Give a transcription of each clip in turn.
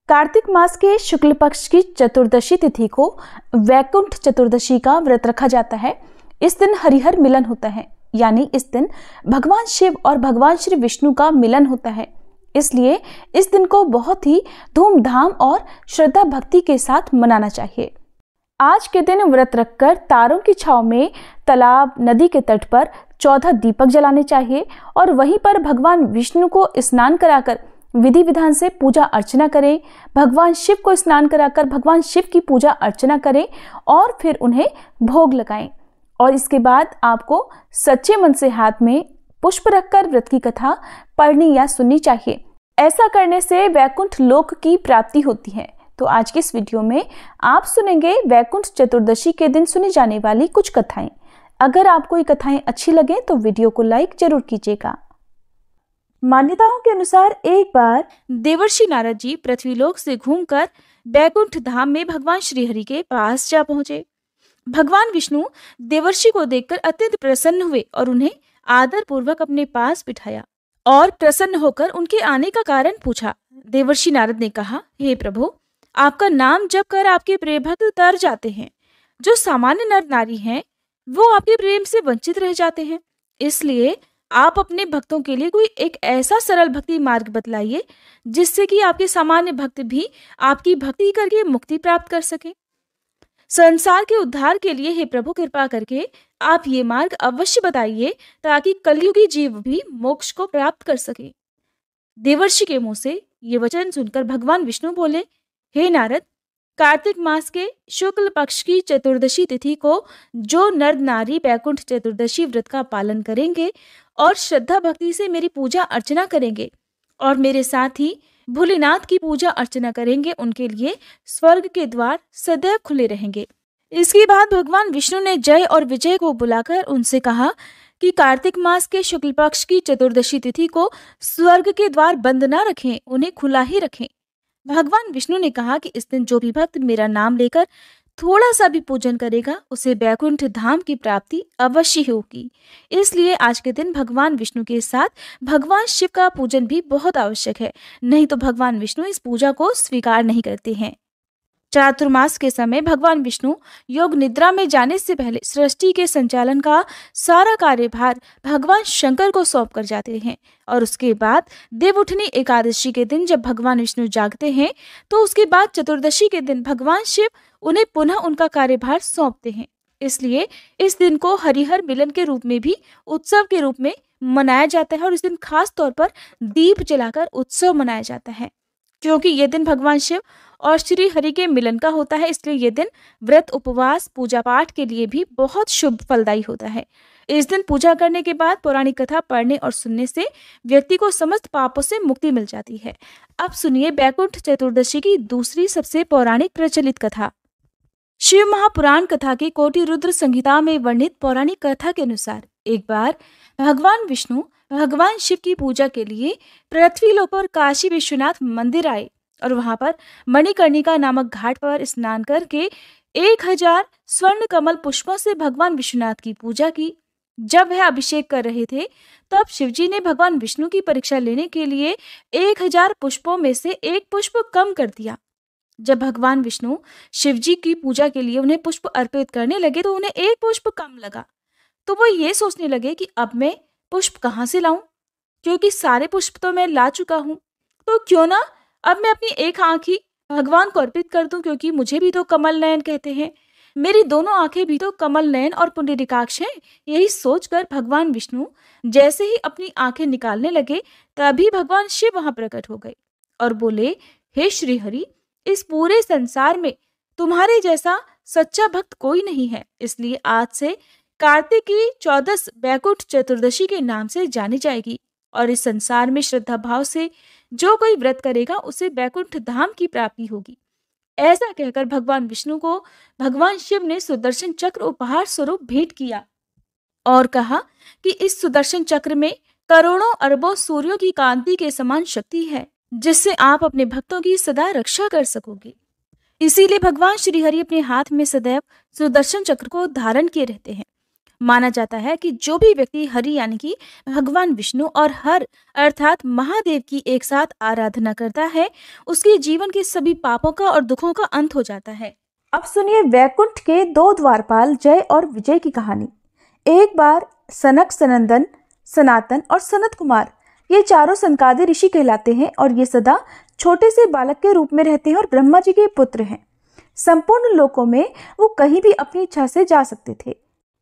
कार्तिक मास के शुक्ल पक्ष की चतुर्दशी तिथि को वैकुंठ चतुर्दशी का व्रत रखा जाता है। इस दिन हरिहर मिलन होता है, यानी इस दिन भगवान शिव और भगवान श्री विष्णु का मिलन होता है। इसलिए इस दिन को बहुत ही धूमधाम और श्रद्धा भक्ति के साथ मनाना चाहिए। आज के दिन व्रत रखकर तारों की छांव में तालाब, नदी के तट पर 14 दीपक जलाने चाहिए और वहीं पर भगवान विष्णु को स्नान कराकर विधि विधान से पूजा अर्चना करें। भगवान शिव को स्नान कराकर भगवान शिव की पूजा अर्चना करें और फिर उन्हें भोग लगाएं। और इसके बाद आपको सच्चे मन से हाथ में पुष्प रखकर व्रत की कथा पढ़नी या सुननी चाहिए। ऐसा करने से वैकुंठ लोक की प्राप्ति होती है। तो आज के इस वीडियो में आप सुनेंगे वैकुंठ चतुर्दशी के दिन सुनी जाने वाली कुछ कथाएं। अगर आपको ये कथाएं अच्छी लगे तो वीडियो को लाइक जरूर कीजिएगा। मान्यताओं के अनुसार एक बार देवर्षि नारद जी पृथ्वीलोक से घूमकर वैकुंठ धाम में भगवान श्रीहरि के पास जा पहुंचे। भगवान विष्णु देवर्षि को देखकर अत्यंत प्रसन्न हुए और उन्हें आदर पूर्वक अपने पास बिठाया और प्रसन्न होकर उनके आने का कारण पूछा। देवर्षि नारद ने कहा, हे प्रभु, आपका नाम जप कर आपके प्रिय भक्त तर जाते हैं। जो सामान्य नर नारी हैं, वो आपके प्रेम से वंचित रह जाते हैं। इसलिए आप अपने भक्तों के लिए कोई एक ऐसा सरल भक्ति मार्ग बतलाइए जिससे कि आपके सामान्य भक्त भी आपकी भक्ति करके मुक्ति प्राप्त कर सके। संसार के उद्धार के लिए हे प्रभु, कृपा करके आप ये मार्ग अवश्य बताइए ताकि कलयुगी जीव भी मोक्ष को प्राप्त कर सके। देवर्षि के मुंह से ये वचन सुनकर भगवान विष्णु बोले, हे नारद, कार्तिक मास के शुक्ल पक्ष की चतुर्दशी तिथि को जो नर नारी वैकुंठ चतुर्दशी व्रत का पालन करेंगे और श्रद्धा भक्ति से मेरी पूजा अर्चना करेंगे और मेरे साथ ही भोलेनाथ की पूजा अर्चना करेंगे, उनके लिए स्वर्ग के द्वार सदैव खुले रहेंगे। इसके बाद भगवान विष्णु ने जय और विजय को बुलाकर उनसे कहा कि कार्तिक मास के शुक्ल पक्ष की चतुर्दशी तिथि को स्वर्ग के द्वार बंद ना रखें, उन्हें खुला ही रखें। भगवान विष्णु ने कहा कि इस दिन जो भी भक्त मेरा नाम लेकर थोड़ा सा भी पूजन करेगा उसे वैकुंठ धाम की प्राप्ति अवश्य होगी। इसलिए आज के दिन भगवान विष्णु के साथ भगवान शिव का पूजन भी बहुत आवश्यक है, नहीं तो भगवान विष्णु इस पूजा को स्वीकार नहीं करते हैं। चातुर्मास के समय भगवान विष्णु योग निद्रा में जाने से पहले सृष्टि के संचालन का सारा कार्यभार भगवान शंकर को सौंप कर जाते हैं और उसके बाद देवउठनी एकादशी के दिन जब भगवान विष्णु जागते हैं तो उसके बाद चतुर्दशी के दिन भगवान शिव उन्हें पुनः उनका कार्यभार सौंपते हैं। इसलिए इस दिन को हरिहर मिलन के रूप में भी उत्सव के रूप में मनाया जाता है और इस दिन खास तौर पर दीप जलाकर उत्सव मनाया जाता है। क्योंकि ये दिन भगवान शिव और श्री हरि के मिलन का होता है, इसलिए ये दिन व्रत, उपवास, पूजा पाठ के लिए भी बहुत शुभ फलदायी होता है। इस दिन पूजा करने के बाद पौराणिक कथा पढ़ने और सुनने से व्यक्ति को समस्त पापों से मुक्ति मिल जाती है। अब सुनिए वैकुंठ चतुर्दशी की दूसरी सबसे पौराणिक प्रचलित कथा। शिव महापुराण कथा के कोटि रुद्र संहिता में वर्णित पौराणिक कथा के अनुसार एक बार भगवान विष्णु भगवान शिव की पूजा के लिए पृथ्वीलोक पर काशी विश्वनाथ मंदिर आए और वहां पर मणिकर्णिका नामक घाट पर स्नान करके 1000 स्वर्ण कमल पुष्पों से भगवान विश्वनाथ की पूजा की। जब वह अभिषेक कर रहे थे तब शिवजी ने भगवान विष्णु की परीक्षा लेने के लिए 1000 पुष्पों में से एक पुष्प कम कर दिया। जब भगवान विष्णु शिवजी की पूजा के लिए उन्हें पुष्प अर्पित करने लगे तो उन्हें एक पुष्प कम लगा। तो वो ये सोचने लगे कि अब मैं पुष्प कहाँ से लाऊं, क्योंकि सारे पुष्प तो मैं ला चुका हूं। तो क्यों ना अब मैं अपनी एक आंख ही भगवान को अर्पित कर दूं, क्योंकि मुझे भी तो कमल नयन कहते हैं, मेरी दोनों आंखें भी तो कमल नयन और पुंडरीकाक्ष हैं। यही सोचकर भगवान विष्णु जैसे ही अपनी आंखें निकालने लगे तभी भगवान शिव वहां प्रकट हो गए और बोले, हे श्री हरि, इस पूरे संसार में तुम्हारे जैसा सच्चा भक्त कोई नहीं है। इसलिए आज से कार्तिक की 14 वैकुंठ चतुर्दशी के नाम से जानी जाएगी और इस संसार में श्रद्धा भाव से जो कोई व्रत करेगा उसे वैकुंठ धाम की प्राप्ति होगी। ऐसा कहकर भगवान विष्णु को भगवान शिव ने सुदर्शन चक्र उपहार स्वरूप भेंट किया और कहा कि इस सुदर्शन चक्र में करोड़ों अरबों सूर्यों की कांति के समान शक्ति है, जिससे आप अपने भक्तों की सदा रक्षा कर सकोगे। इसीलिए भगवान श्री हरि अपने हाथ में सदैव सुदर्शन चक्र को धारण किए रहते हैं। माना जाता है कि जो भी व्यक्ति हरि यानी कि भगवान विष्णु और हर अर्थात महादेव की एक साथ आराधना करता है, उसके जीवन के सभी पापों का और दुखों का अंत हो जाता है। अब सुनिए वैकुंठ के दो द्वारपाल जय और विजय की कहानी। एक बार सनक, सनंदन, सनातन और सनत कुमार, ये चारों सनकादि ऋषि कहलाते हैं और ये सदा छोटे से बालक के रूप में रहते हैं और ब्रह्मा जी के पुत्र हैं। संपूर्ण लोकों में वो कहीं भी अपनी इच्छा से जा सकते थे।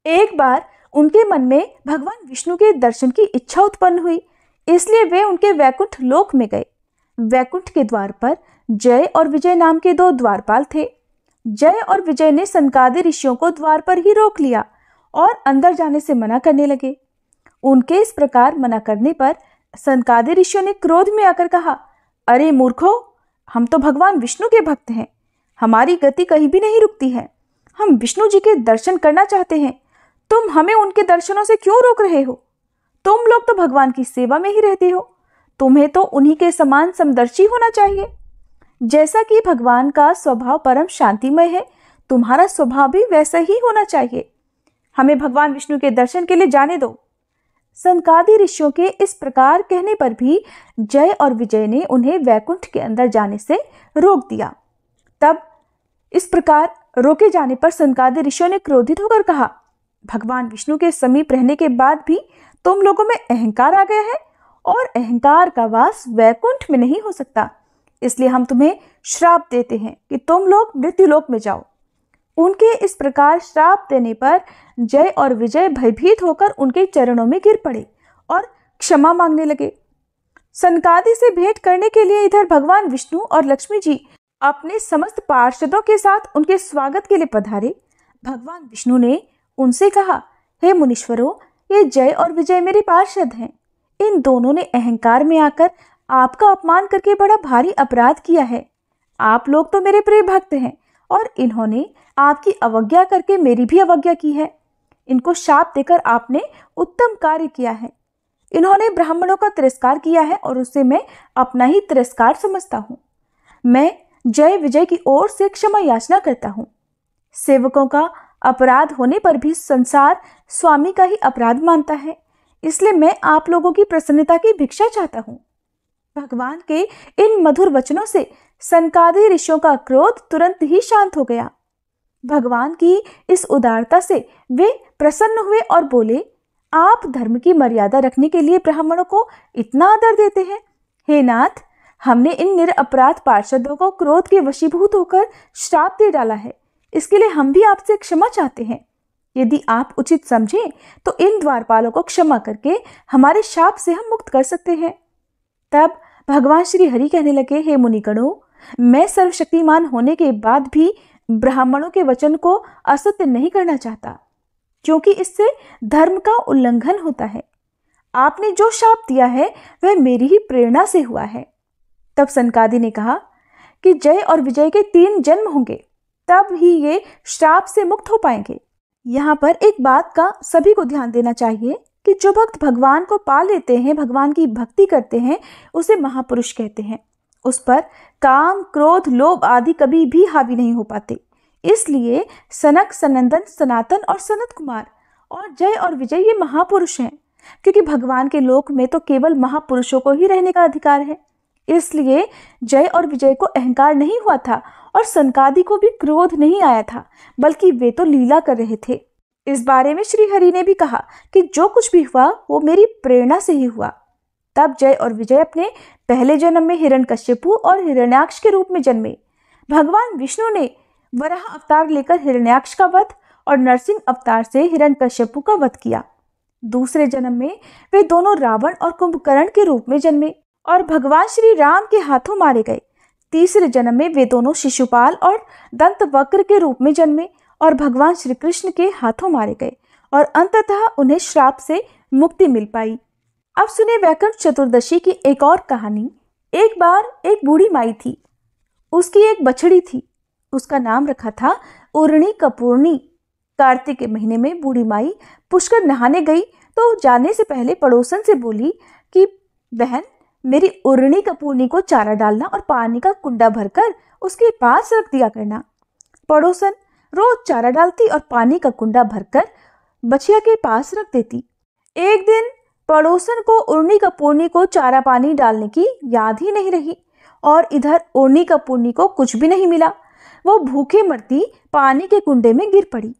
एक बार उनके मन में भगवान विष्णु के दर्शन की इच्छा उत्पन्न हुई, इसलिए वे उनके वैकुंठ लोक में गए। वैकुंठ के द्वार पर जय और विजय नाम के दो द्वारपाल थे। जय और विजय ने सनकादि ऋषियों को द्वार पर ही रोक लिया और अंदर जाने से मना करने लगे। उनके इस प्रकार मना करने पर सनकादि ऋषियों ने क्रोध में आकर कहा, अरे मूर्खो, हम तो भगवान विष्णु के भक्त हैं, हमारी गति कहीं भी नहीं रुकती है, हम विष्णु जी के दर्शन करना चाहते हैं, तुम हमें उनके दर्शनों से क्यों रोक रहे हो? तुम लोग तो भगवान की सेवा में ही रहते हो, तुम्हें तो उन्हीं के समान समदर्शी होना चाहिए। जैसा कि भगवान का स्वभाव परम शांतिमय है, तुम्हारा स्वभाव भी वैसा ही होना चाहिए। हमें भगवान विष्णु के दर्शन के लिए जाने दो। सनकादि ऋषियों के इस प्रकार कहने पर भी जय और विजय ने उन्हें वैकुंठ के अंदर जाने से रोक दिया। तब इस प्रकार रोके जाने पर सनकादि ऋषियों ने क्रोधित होकर कहा, भगवान विष्णु के समीप रहने के बाद भी तुम लोगों में अहंकार आ गया है और अहंकार का वास वैकुंठ में नहीं हो सकता, इसलिए हम तुम्हें श्राप देते हैं कि तुम लोग मृत्युलोक में जाओ। उनके इस प्रकार श्राप देने पर जय और विजय भयभीत होकर उनके चरणों में गिर पड़े और क्षमा मांगने लगे। सनकादि से भेंट करने के लिए इधर भगवान विष्णु और लक्ष्मी जी अपने समस्त पार्षदों के साथ उनके स्वागत के लिए पधारे। भगवान विष्णु ने उनसे कहा, हे मुनीश्वरों, ये जय और विजय मेरे पार्षद हैं। इन दोनों ने अहंकार में आकर आपका अपमान करके बड़ा भारी अपराध किया है। आप लोग तो मेरे प्रिय भक्त हैं और इन्होंने आपकी अवज्ञा करके मेरी भी अवज्ञा की है। इनको शाप देकर आपने उत्तम कार्य किया है। इन्होंने ब्राह्मणों का तिरस्कार किया है और उसे मैं अपना ही तिरस्कार समझता हूँ। मैं जय विजय की ओर से क्षमा याचना करता हूँ। सेवकों का अपराध होने पर भी संसार स्वामी का ही अपराध मानता है, इसलिए मैं आप लोगों की प्रसन्नता की भिक्षा चाहता हूँ। भगवान के इन मधुर वचनों से सनकादि ऋषियों का क्रोध तुरंत ही शांत हो गया। भगवान की इस उदारता से वे प्रसन्न हुए और बोले, आप धर्म की मर्यादा रखने के लिए ब्राह्मणों को इतना आदर देते हैं। हे नाथ, हमने इन निरपराध पार्षदों को क्रोध के वशीभूत होकर श्राप दे डाला है, इसके लिए हम भी आपसे क्षमा चाहते हैं। यदि आप उचित समझें तो इन द्वारपालों को क्षमा करके हमारे शाप से हम मुक्त कर सकते हैं। तब भगवान श्री हरि कहने लगे, हे मुनिगणों, मैं सर्वशक्तिमान होने के बाद भी ब्राह्मणों के वचन को असत्य नहीं करना चाहता, क्योंकि इससे धर्म का उल्लंघन होता है। आपने जो शाप दिया है वह मेरी ही प्रेरणा से हुआ है। तब सनकादि ने कहा कि जय और विजय के 3 जन्म होंगे, तब ही ये श्राप से मुक्त हो पाएंगे। यहाँ पर एक बात का सभी को ध्यान देना चाहिए कि जो भक्त भगवान को पा लेते हैं, भगवान की भक्ति करते हैं, उसे महापुरुष कहते हैं। उस पर काम, क्रोध, लोभ आदि कभी भी हावी नहीं हो पाते। इसलिए सनक, सनंदन, सनातन और सनत कुमार और जय और विजय ये महापुरुष हैं, क्योंकि भगवान के लोक में तो केवल महापुरुषों को ही रहने का अधिकार है। इसलिए जय और विजय को अहंकार नहीं हुआ था और सनकादि को भी क्रोध नहीं आया था, बल्कि वे तो लीला कर रहे थे। इस बारे में श्री हरि ने भी कहा कि जो कुछ भी हुआ वो मेरी प्रेरणा से ही हुआ। तब जय और विजय अपने पहले जन्म में हिरण्यकश्यपु और हिरण्याक्ष के रूप में जन्मे। भगवान विष्णु ने वराह अवतार लेकर हिरण्याक्ष का वध और नरसिंह अवतार से हिरण्यकश्यपु का वध किया। दूसरे जन्म में वे दोनों रावण और कुंभकर्ण के रूप में जन्मे और भगवान श्री राम के हाथों मारे गए। तीसरे जन्म में वे दोनों शिशुपाल और दंतवक्र के रूप में जन्मे और भगवान श्री कृष्ण के हाथों मारे गए और अंततः उन्हें श्राप से मुक्ति मिल पाई। अब सुने वैकुंठ चतुर्दशी की एक और कहानी। एक बार एक बूढ़ी माई थी, उसकी एक बछड़ी थी, उसका नाम रखा था उर्णी कपूर्णी। कार्तिक के महीने में बूढ़ी माई पुष्कर नहाने गई तो जाने से पहले पड़ोसन से बोली कि बहन, मेरी उर्णी कपूर्णी को चारा डालना और पानी का कुंडा भरकर उसके पास रख दिया करना। पड़ोसन रोज चारा डालती और पानी का कुंडा भरकर बछिया के पास रख देती। एक दिन पड़ोसन को उर्नी कपूरनी को चारा पानी डालने की याद ही नहीं रही और इधर उर्नी कपूरनी को कुछ भी नहीं मिला। वो भूखे मरती पानी के कुंडे में गिर पड़ी।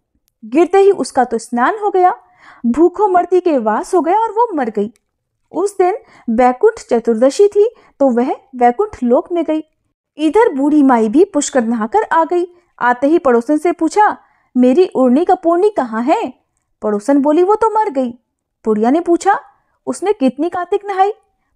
गिरते ही उसका तो स्नान हो गया, भूखों मरती के वास हो गया और वो मर गई। उस दिन वैकुंठ चतुर्दशी थी तो वह वैकुंठ लोक में गई। इधर बूढ़ी माई भी पुष्कर नहाकर आ गई। आते ही पड़ोसन से पूछा, मेरी उर्नी कपूरनी कहाँ है? पड़ोसन बोली, वो तो मर गई। बुढ़िया ने पूछा, उसने कितनी कार्तिक नहाई?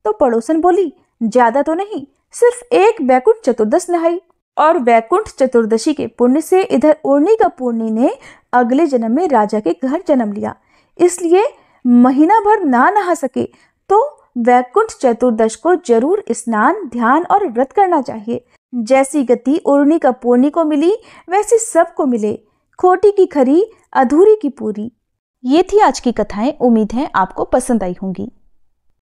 तो पड़ोसन बोली, ज्यादा तो नहीं, सिर्फ एक वैकुंठ चतुर्दश नहाई। और वैकुंठ चतुर्दशी के पुण्य से इधर उर्नी कपूरनी ने अगले जन्म में राजा के घर जन्म लिया, इसलिए महीना भर ना नहा सके तो वैकुंठ चतुर्दश को जरूर स्नान, ध्यान और व्रत करना चाहिए। जैसी गति उर्नी कपूरनी को मिली वैसी सबको मिले, खोटी की खरी, अधूरी की पूरी। ये थी आज की कथाएं। उम्मीद है आपको पसंद आई होंगी।